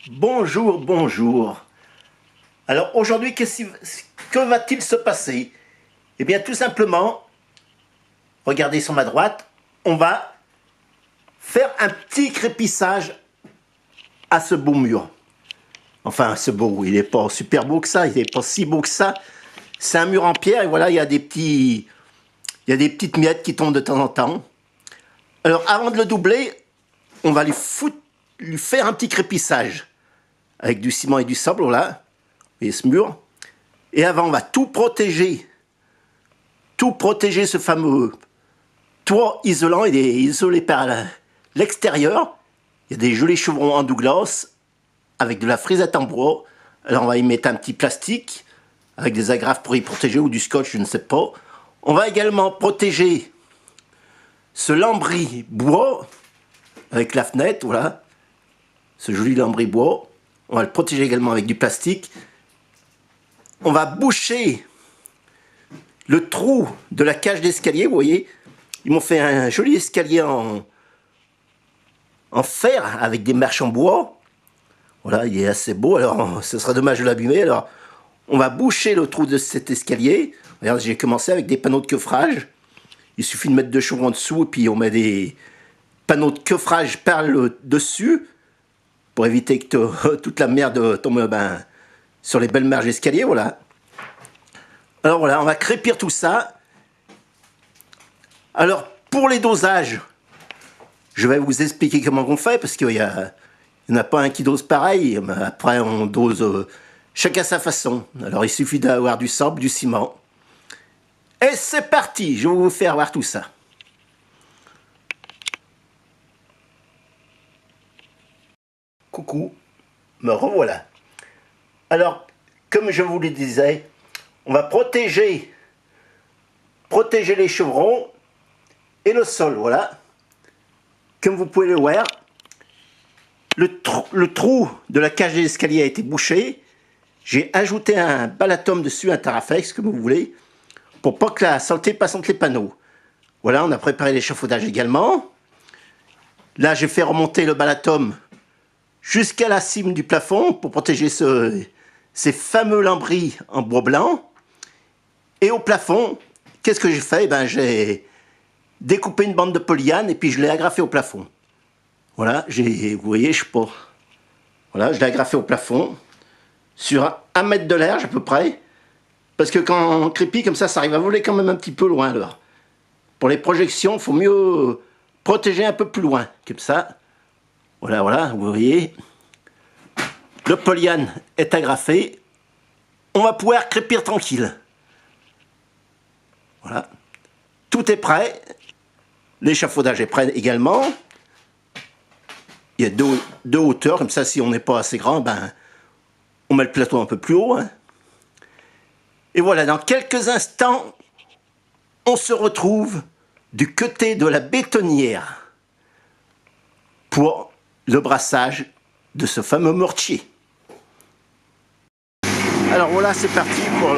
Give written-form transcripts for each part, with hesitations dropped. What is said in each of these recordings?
Bonjour, bonjour. Alors aujourd'hui, que va-t-il se passer? Eh bien tout simplement, regardez sur ma droite, on va faire un petit crépissage à ce beau mur. Enfin, ce beau, il n'est pas super beau que ça, il n'est pas si beau que ça. C'est un mur en pierre et voilà, il y a des petites miettes qui tombent de temps en temps. Alors avant de le doubler, on va lui faire un petit crépissage avec du ciment et du sable, voilà. Vous voyez ce mur. Et avant, on va tout protéger ce fameux toit isolant. Il est isolé par l'extérieur. Il y a des jolis chevrons en Douglas avec de la frisette en bois. Alors on va y mettre un petit plastique avec des agrafes pour y protéger ou du scotch, je ne sais pas. On va également protéger ce lambris bois avec la fenêtre, voilà. Ce joli lambris bois. On va le protéger également avec du plastique. On va boucher le trou de la cage d'escalier, vous voyez. Ils m'ont fait un joli escalier en fer avec des marches en bois. Voilà, il est assez beau. Alors, ce serait dommage de l'abîmer. Alors, on va boucher le trou de cet escalier. Regarde, j'ai commencé avec des panneaux de coffrage. Il suffit de mettre 2 chevrons en dessous et puis on met des panneaux de coffrage par le dessus pour éviter que toute la merde tombe sur les belles marches d'escalier, voilà. Alors voilà, on va crépir tout ça. Alors, pour les dosages, je vais vous expliquer comment on fait, parce qu'il n'y en a pas un qui dose pareil. Mais après, on dose chacun à sa façon. Alors, il suffit d'avoir du sable, du ciment. Et c'est parti, je vais vous faire voir tout ça. Coucou, me revoilà. Alors, comme je vous le disais, on va protéger les chevrons et le sol, voilà. Comme vous pouvez le voir, le trou de la cage d'escalier a été bouché. J'ai ajouté un balatum dessus, un Taraflex, comme vous voulez, pour pas que la saleté passe entre les panneaux. Voilà, on a préparé l'échafaudage également. Là, j'ai fait remonter le balatum jusqu'à la cime du plafond pour protéger ces fameux lambris en bois blanc. Et au plafond, qu'est-ce que j'ai fait? J'ai découpé une bande de polyane et puis je l'ai agrafé au plafond. Voilà, vous voyez, je sais pas. Voilà, je l'ai agrafé au plafond, sur 1 mètre de large à peu près. Parce que quand on crépit comme ça arrive à voler quand même un petit peu loin. Alors, pour les projections, il faut mieux protéger un peu plus loin, comme ça. Voilà, voilà, vous voyez. Le polyane est agrafé. On va pouvoir crépir tranquille. Voilà. Tout est prêt. L'échafaudage est prêt également. Il y a deux hauteurs, comme ça, si on n'est pas assez grand, on met le plateau un peu plus haut. Hein. Et voilà, dans quelques instants, on se retrouve du côté de la bétonnière pour le brassage de ce fameux mortier. Alors voilà, c'est parti pour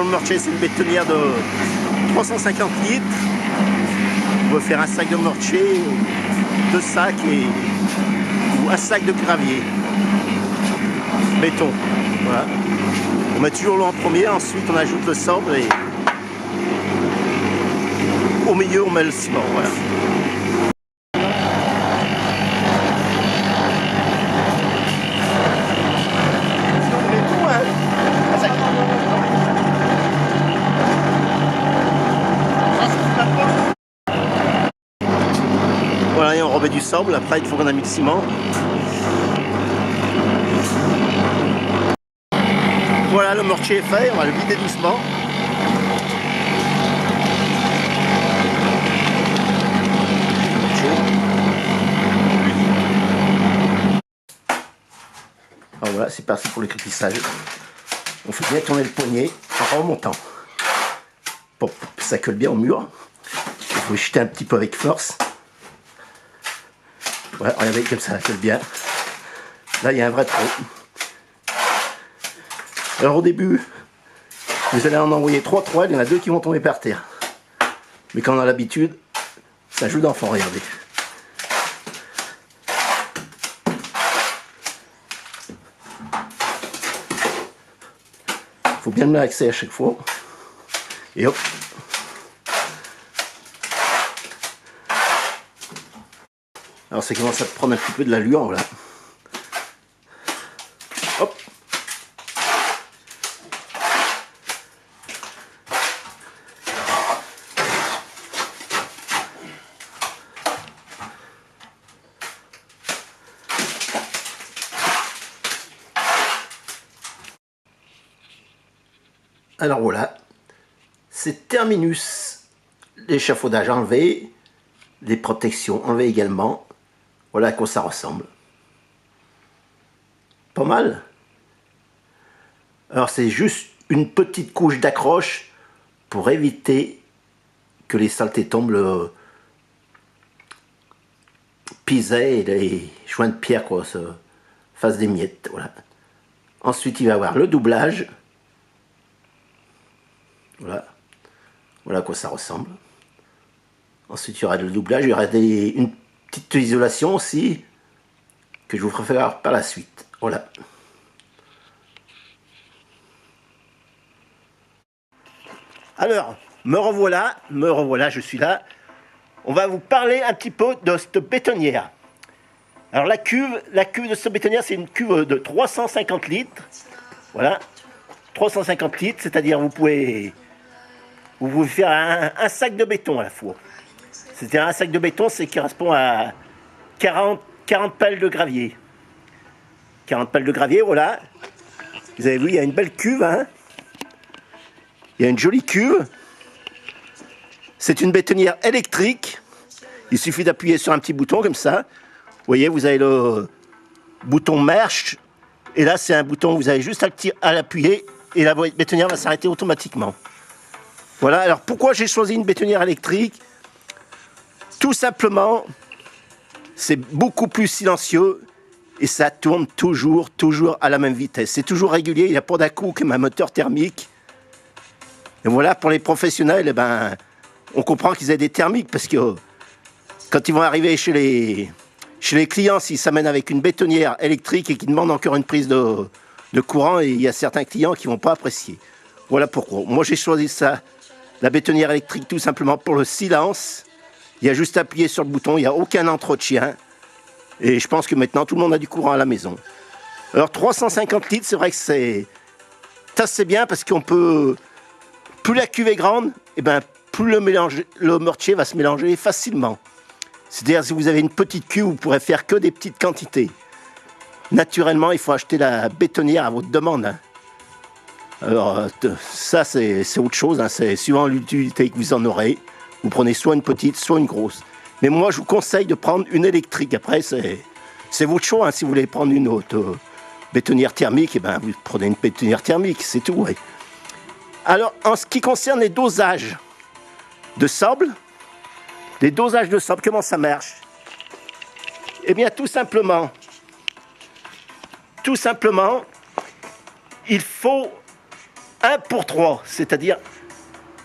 le mortier. C'est une bétonnière de 350 litres. On va faire un sac de mortier, 2 sacs ou un sac de gravier. Béton. Voilà. On met toujours l'eau en premier, ensuite on ajoute le sable et au milieu on met le ciment. Voilà. Voilà, et on remet du sable, après il faut qu'on a mis le ciment. Voilà, le mortier est fait, on va le vider doucement. Alors voilà, c'est parti pour le crépissage. On fait bien tourner le poignet en remontant. Pour que ça colle bien au mur. Il faut jeter un petit peu avec force. Voilà, regardez comme ça colle bien. Là, il y a un vrai trou. Alors au début, vous allez en envoyer 3 toiles, il y en a 2 qui vont tomber par terre. Mais quand on a l'habitude, ça joue d'enfant, regardez. faut bien me l'axer à chaque fois. Et hop. Alors ça commence à prendre un petit peu de l'allure, voilà. Hop. Alors voilà, c'est terminus, l'échafaudage enlevé, les protections enlevées également. Voilà à quoi ça ressemble. Pas mal. Alors c'est juste une petite couche d'accroche pour éviter que les saletés tombent, le piset et les joints de pierre quoi, se fassent des miettes. Voilà. Ensuite il va y avoir le doublage. Voilà. Voilà à quoi ça ressemble. Ensuite il y aura le doublage, il y aura une petite isolation aussi que je vous ferai faire par la suite. Voilà. Alors, me revoilà, je suis là. On va vous parler un petit peu de cette bétonnière. Alors la cuve de cette bétonnière, c'est une cuve de 350 litres. Voilà, 350 litres, c'est-à-dire vous pouvez faire un sac de béton à la fois. C'est-à-dire un sac de béton, c'est qui correspond à 40 pelles de gravier. 40 pelles de gravier, voilà. Vous avez vu, il y a une belle cuve, hein. Il y a une jolie cuve. C'est une bétonnière électrique. Il suffit d'appuyer sur un petit bouton comme ça. Vous voyez, vous avez le bouton marche. Et là, c'est un bouton, vous avez juste à l'appuyer et la bétonnière va s'arrêter automatiquement. Voilà, alors pourquoi j'ai choisi une bétonnière électrique? Tout simplement, c'est beaucoup plus silencieux et ça tourne toujours à la même vitesse. C'est toujours régulier, il n'y a pas d'à-coup comme un moteur thermique. Et voilà, pour les professionnels, eh ben, on comprend qu'ils aient des thermiques parce que quand ils vont arriver chez les clients, s'ils s'amènent avec une bétonnière électrique et qu'ils demandent encore une prise de courant, et il y a certains clients qui ne vont pas apprécier. Voilà pourquoi. Moi, j'ai choisi ça, la bétonnière électrique, tout simplement pour le silence. Il y a juste à appuyer sur le bouton, il n'y a aucun entretien. Et je pense que maintenant, tout le monde a du courant à la maison. Alors, 350 litres, c'est vrai que c'est assez bien parce qu'on peut... Plus la cuve est grande, et ben, plus le mortier va se mélanger facilement. C'est-à-dire, si vous avez une petite cuve, vous pourrez faire que des petites quantités. Naturellement, il faut acheter la bétonnière à votre demande. Hein. Alors, ça, c'est autre chose. Hein. C'est suivant l'utilité que vous en aurez. Vous prenez soit une petite, soit une grosse. Mais moi, je vous conseille de prendre une électrique. Après, c'est votre choix. Hein. Si vous voulez prendre une autre bétonnière thermique, eh ben, vous prenez une bétonnière thermique, c'est tout. Ouais. Alors, en ce qui concerne les dosages de sable, comment ça marche? Eh bien, tout simplement, il faut 1 pour 3, c'est-à-dire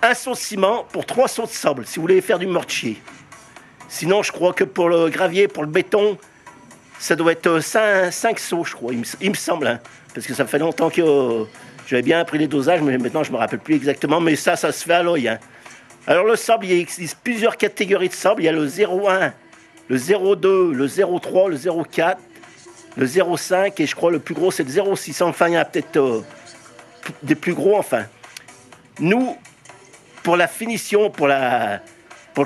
un seau de ciment pour 3 seaux de sable, si vous voulez faire du mortier. Sinon, je crois que pour le gravier, pour le béton, ça doit être 5 seaux, je crois, il me semble, hein, parce que ça fait longtemps que... J'avais bien appris les dosages, mais maintenant je ne me rappelle plus exactement. Mais ça se fait à l'œil. Hein. Alors le sable, il existe plusieurs catégories de sable. Il y a le 0,1, le 0,2, le 0,3, le 0,4, le 0,5 et je crois le plus gros c'est le 0,6. Enfin, il y a peut-être des plus gros. Enfin, nous, pour la finition, pour le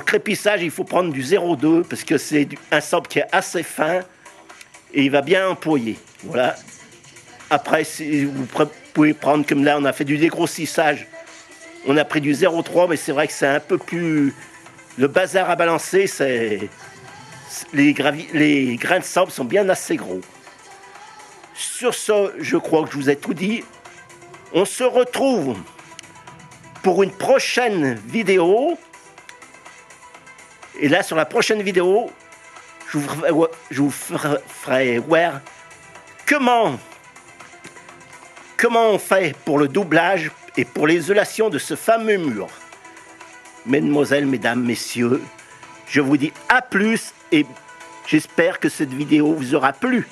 crépissage, il faut prendre du 0,2 parce que c'est un sable qui est assez fin et il va bien employer. Voilà. Après, si vous pouvez prendre, comme là, on a fait du dégrossissage. On a pris du 0,3, mais c'est vrai que c'est un peu plus... Le bazar à balancer, les grains de sable sont bien assez gros. Sur ce, je crois que je vous ai tout dit. On se retrouve pour une prochaine vidéo. Et là, sur la prochaine vidéo, je vous ferai voir comment on fait pour le doublage et pour l'isolation de ce fameux mur. Mesdemoiselles, mesdames, messieurs, je vous dis à plus et j'espère que cette vidéo vous aura plu.